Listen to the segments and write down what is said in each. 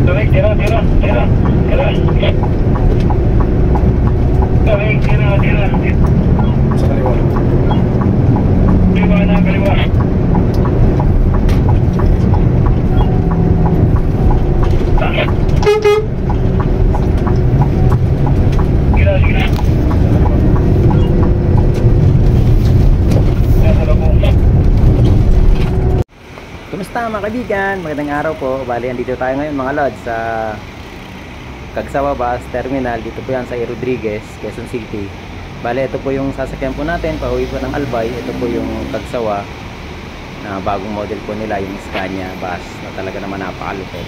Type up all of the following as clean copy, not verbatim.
Tawag, tira. Tawag, tira. Sa kaliwa. Kaliwa. Sige. Kumusta mga kaibigan? Magandang araw po. Bali, andito tayo ngayon mga lods sa Cagsawa Bus Terminal. Dito po yan sa Rodriguez, Quezon City. Bali, ito po yung sasakyan po natin. Pauwi po ng Albay. Ito po yung Cagsawa na bagong model po nila, yung Scania bus na talaga naman napakalupit.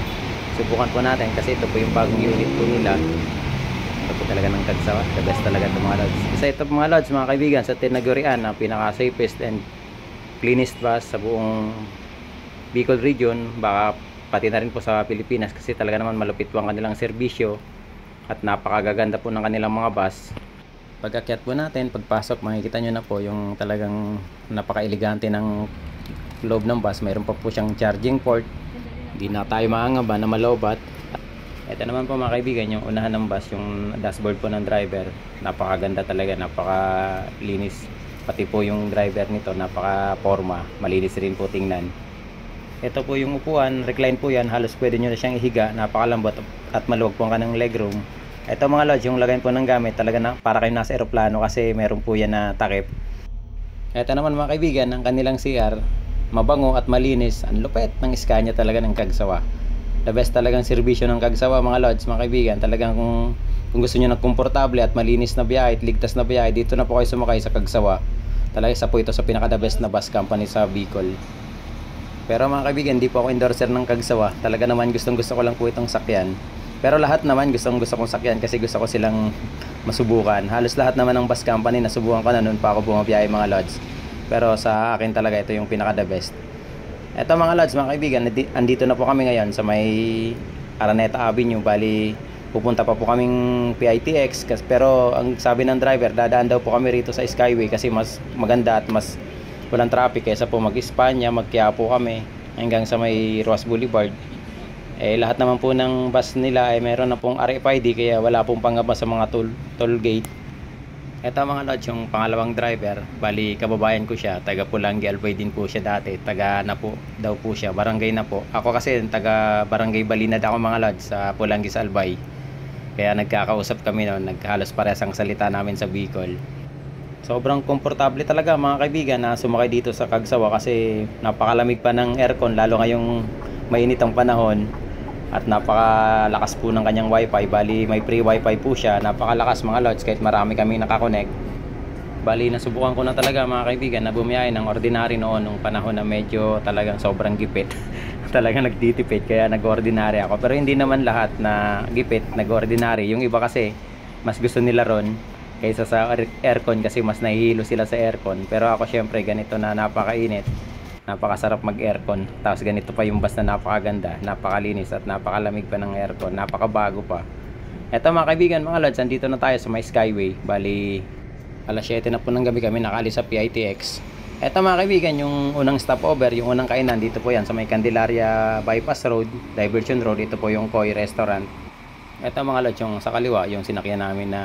Subukan po natin kasi ito po yung bagong unit po nila. Ito po talaga ng Cagsawa. The best talaga ito mga lods. Isa ito mga lods mga kaibigan sa tinagurian na pinaka-safest and cleanest bus sa buong Bicol region, baka pati na rin po sa Pilipinas kasi talaga naman malupit po ang kanilang serbisyo at napakagaganda po ng kanilang mga bus. Pag-akyat po natin, pagpasok makikita nyo na po yung talagang napaka-elegante ng loob ng bus. Mayroon pa po siyang charging port, hindi na tayo maangaba na malobat. Ito naman po mga kaibigan yung unahan ng bus, yung dashboard po ng driver. Napakaganda talaga, napakalinis, pati po yung driver nito napaka-forma, malinis rin po tingnan. Ito po yung upuan, recline po yan, halos pwede nyo na siyang ihiga, napakalambot at maluwag po ang kanang legroom. Ito mga lods, yung lagayin po ng gamit, talaga na para kayo nasa eroplano kasi meron po yan na takip. Ito naman mga kaibigan, ang kanilang CR, mabango at malinis, ang lupet ng Scania talaga ng Cagsawa. The best talagang serbisyo ng Cagsawa mga lods, mga kaibigan, talagang kung gusto nyo ng komportable at malinis na biyahe, ligtas na biyahe, dito na po kayo sumakay sa Cagsawa. Talaga isa po ito sa pinaka the best na bus company sa Bicol. Pero mga kaibigan, hindi po ako endorser ng Cagsawa. Talaga naman gusto ko lang po itong sakyan. Pero lahat naman gusto kong sakyan kasi gusto ko silang masubukan. Halos lahat naman ng bus company nasubukan ko na noon pa ako bumabiyahe mga lods. Pero sa akin talaga ito yung pinaka the best. Ito mga lods, mga kaibigan, andito na po kami ngayon sa may Araneta Avenue. Bali, pupunta pa po kaming PITX. Pero ang sabi ng driver, dadaan daw po kami rito sa Skyway kasi mas maganda at mas walang traffic kaysa po mag-Espanya, mag-Quiapo kami hanggang sa may Roas Boulevard. Lahat naman po ng bus nila ay meron na pong RFID kaya wala pong pangaba sa mga toll gate. Ito mga lods, yung pangalawang driver, bali kababayan ko siya, taga Pulangi Albay din po siya dati, taga na po daw po siya, barangay na po. Ako kasi taga barangay Balinad ako mga lods sa Pulangi sa Albay. Kaya nagkakausap kami noon, naghalos parehas ang salita namin sa Bicol. Sobrang komportable talaga mga kaibigan na sumakay dito sa Cagsawa kasi napakalamig pa ng aircon lalo ngayong mainit ang panahon at napakalakas po ng kanyang wifi. Bali may free wifi po siya, napakalakas mga lods kahit marami kami nakakonect. Bali nasubukan ko na talaga mga kaibigan na bumiyahe ng ordinary noon nung panahon na medyo talagang sobrang gipit. Talagang nagtitipid kaya nag-ordinary ako, pero hindi naman lahat na gipit nag-ordinary. Yung iba kasi mas gusto nila ron kaysa sa aircon kasi mas nahihilo sila sa aircon. Pero ako syempre ganito na napakainit, napakasarap mag aircon, tapos ganito pa yung bus na napakaganda, napakalinis at napakalamig pa ng aircon, napakabago pa. Eto mga kaibigan mga lods, andito na tayo sa may Skyway. Bali alas 7 na po ng gabi kami nakaalis sa PITX. Eto mga kaibigan, yung unang stopover, yung unang kainan dito po yan sa may Candelaria Bypass Road, Diversion Road. Ito po yung Koi Restaurant. Ito mga lods, yung sa kaliwa yung sinakyan namin na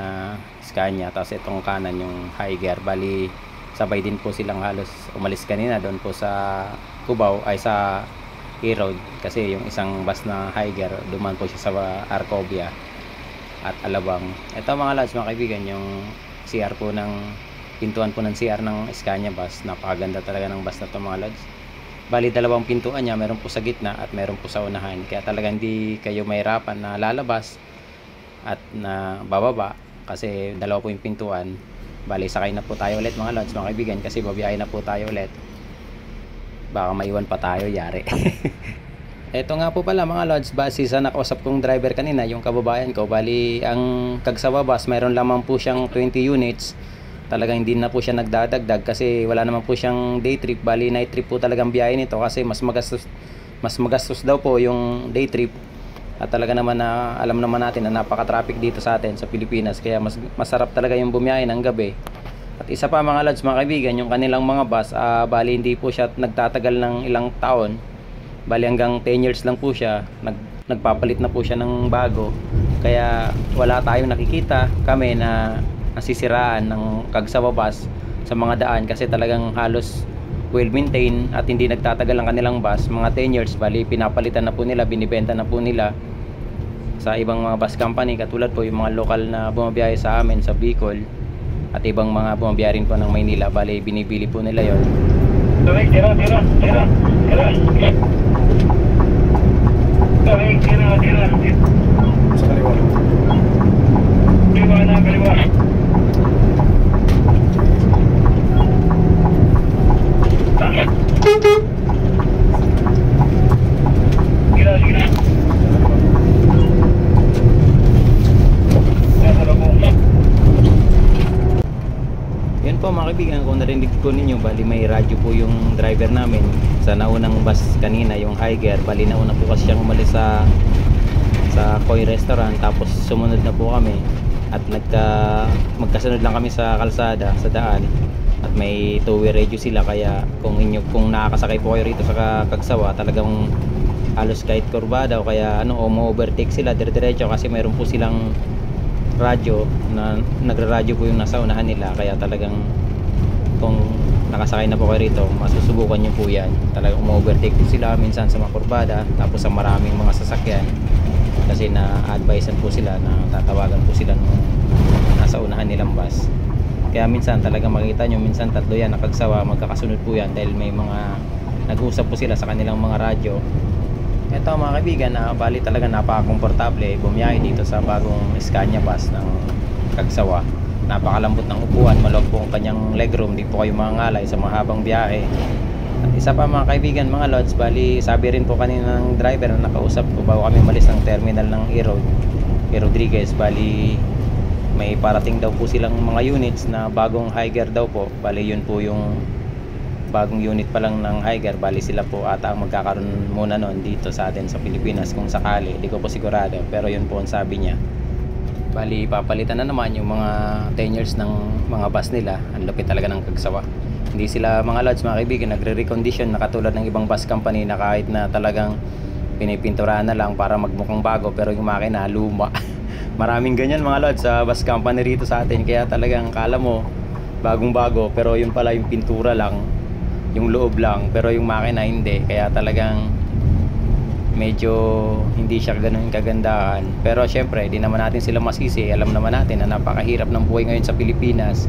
Scania, tapos itong kanan yung Higer. Bali sabay din po silang halos umalis kanina doon po sa Cubao ay sa E-Road kasi yung isang bus na Higer duman po siya sa Arcovia at Alabang. Ito mga lods mga kaibigan, yung CR po ng pintuan po ng CR ng Scania bus, napakaganda talaga ng bus na ito mga lods. Bali dalawang pintuan niya, meron po sa gitna at meron po sa unahan, kaya talaga hindi kayo mahirapan na lalabas at na bababa kasi dalawa po yung pintuan. Bali sakay na po tayo ulit mga lods mga kaibigan kasi babiyahe na po tayo ulit, baka maiwan pa tayo yari. Eto nga po pala mga lods, base sa nakausap kong driver kanina, yung kababayan ko, bali ang Cagsawa bus mayroon lamang po siyang 20 units. Talagang hindi na po siya nagdadagdag kasi wala naman po siyang day trip. Bali night trip po talagang biyahe nito kasi mas magastos daw po yung day trip. At talaga naman na alam naman natin na napaka-traffic dito sa atin sa Pilipinas, kaya masarap talaga yung bumiyahe ng gabi. At isa pa mga lods mga kaibigan, yung kanilang mga bus, bali hindi po siya nagtatagal ng ilang taon. Bali hanggang 10 years lang po siya. nagpapalit na po siya ng bago. Kaya wala tayong nakikita kami na nasisiraan ng Kagsawa bus sa mga daan, kasi talagang halos well maintained at hindi nagtatagal ang kanilang bus. Mga 10 years, bali pinapalitan na po nila, binibenta na po nila sa ibang mga bus company, katulad po yung mga lokal na bumabiyahe sa amin sa Bicol at ibang mga bumabiyahe rin po ng Maynila. Bali binibili po nila yon. Tawag, tira. Tawag, tira. Sa kaliwa. Kaliwa. Sige na. Yan po mga kaibigan, kung narinig ko ninyo, bali may radyo po yung driver namin sa naunang bus kanina, yung Higer. Bali nauna po kasi siyang umalis sa Koi Restaurant, tapos sumunod na po kami at magkasunod lang kami sa kalsada, sa daan, at may two-way radio sila. Kaya kung nakakasakay po kayo rito sa Kagsawa, talagang halos kahit kurbada o kaya overtake sila dire-diretso, kasi mayroon po silang radyo na nagra-radyo po yung nasa unahan nila. Kaya talagang kung nakasakay na po kayo rito, masusubukan nyo po yan. Talagang overtake din sila minsan sa mga kurbada, tapos sa maraming mga sasakyan, kasi na-advisean po sila na tatawagan po sila nung nasa unahan nilang bus. Kaya minsan talagang makikita nyo, minsan tatlo yan nakagsawa, magkakasunod po yan dahil may mga nag-uusap po sila sa kanilang mga radyo. Ito mga kaibigan, bali talaga napaka-komportable bumiyahe dito sa bagong Scania bus ng Kagsawa. Napakalambot ng upuan, maluwag po ang kanyang legroom, di po kayo mangangalay sa mahabang biyahe. At isa pa mga kaibigan, mga lods, bali sabi rin po kanina ng driver na nakausap ko bago kami malis ng terminal ng Rodriguez, bali may parating daw po silang mga units na bagong Higer daw po. Bali yun po yung bagong unit pa lang ng Higer. Bali sila po ata ang magkakaroon muna noon dito sa atin sa Pilipinas kung sakali, di ko po sigurado, pero yun po ang sabi niya. Bali papalitan na naman yung mga 10 years ng mga bus nila. Ang lupit talaga ng Kagsawa. Hindi sila mga lods mga kaibigan nagre-recondition na katulad ng ibang bus company na kahit na talagang pinipinturahan na lang para magmukhang bago, pero yung makina luma. Maraming ganyan mga lods sa bus company rito sa atin. Kaya talagang kala mo bagong bago, pero yun pala yung pintura lang, yung loob lang, pero yung makina hindi. Kaya talagang medyo hindi siya ganun kagandahan. Pero syempre di naman natin sila masisi. Alam naman natin na napakahirap ng buhay ngayon sa Pilipinas,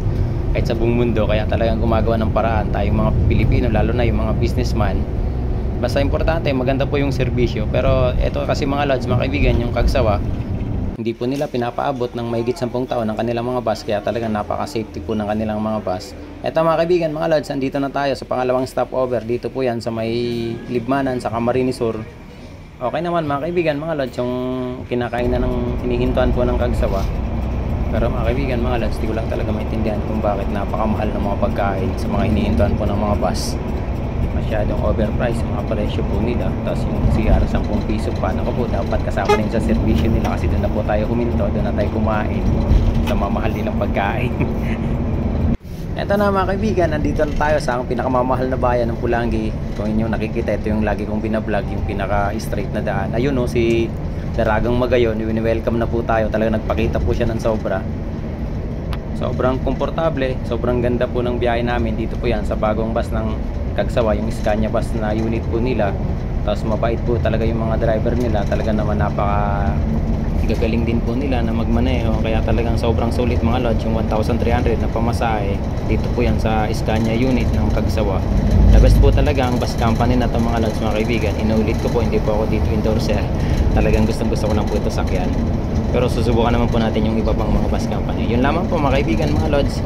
kahit sa buong mundo. Kaya talagang gumagawa ng paraan tayong mga Pilipino, lalo na yung mga businessman. Basta importante maganda po yung serbisyo. Pero ito kasi mga lods mga kaibigan, yung Kagsawa, hindi po nila pinapaabot ng mahigit 10 taon ng kanilang mga bus. Kaya talagang napaka-safety po ng kanilang mga bus. Eto mga kaibigan, mga lods, andito na tayo sa pangalawang stopover. Dito po yan sa may Libmanan sa Camarines Sur. Okay naman mga kaibigan, mga lods, yung kinakainan ng hinihintuan po ng Kagsawa. Pero mga kaibigan, mga lods, di ko lang talaga maintindihan kung bakit napakamahal ng mga pagkain sa mga hinihintuan po ng mga bus. Masyadong overpriced ang mga presyo po nila. Tapos yung CR 10 piso pa, naku po, dapat kasama rin sa servisyo nila, kasi doon na po tayo huminto, doon na tayo kumain sa mamahal nilang pagkain. Eto na mga kaibigan, nandito na tayo sa ang pinakamamahal na bayan ng Pulangi. Kung inyong nakikita, ito yung lagi kong binablog, yung pinaka straight na daan. Ayun o, si Daragang Magayon, welcome na po tayo. Talaga nagpakita po siya ng sobra. Sobrang komportable, sobrang ganda po ng biyahe namin. Dito po yan sa bagong bus ng Kagsawa, yung Scania bus na unit po nila. Tapos mabait po talaga yung mga driver nila. Talaga naman gagaling din po nila na magmaneho. Kaya talagang sobrang sulit mga lods. Yung 1,300 na pamasahe, dito po yan sa Scania unit ng Kagsawa. The best po talaga ang bus company na ito mga lods mga kaibigan. Inuulit ko po, hindi po ako dito endorser. Talagang gusto ko lang po ito sakyan. Pero susubukan naman po natin yung iba pang mga bus company. Yun lamang po mga kaibigan, mga lods.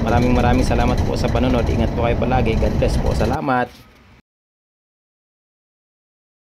Maraming salamat po sa panonood. Ingat po kayo palagi. God bless po. Salamat.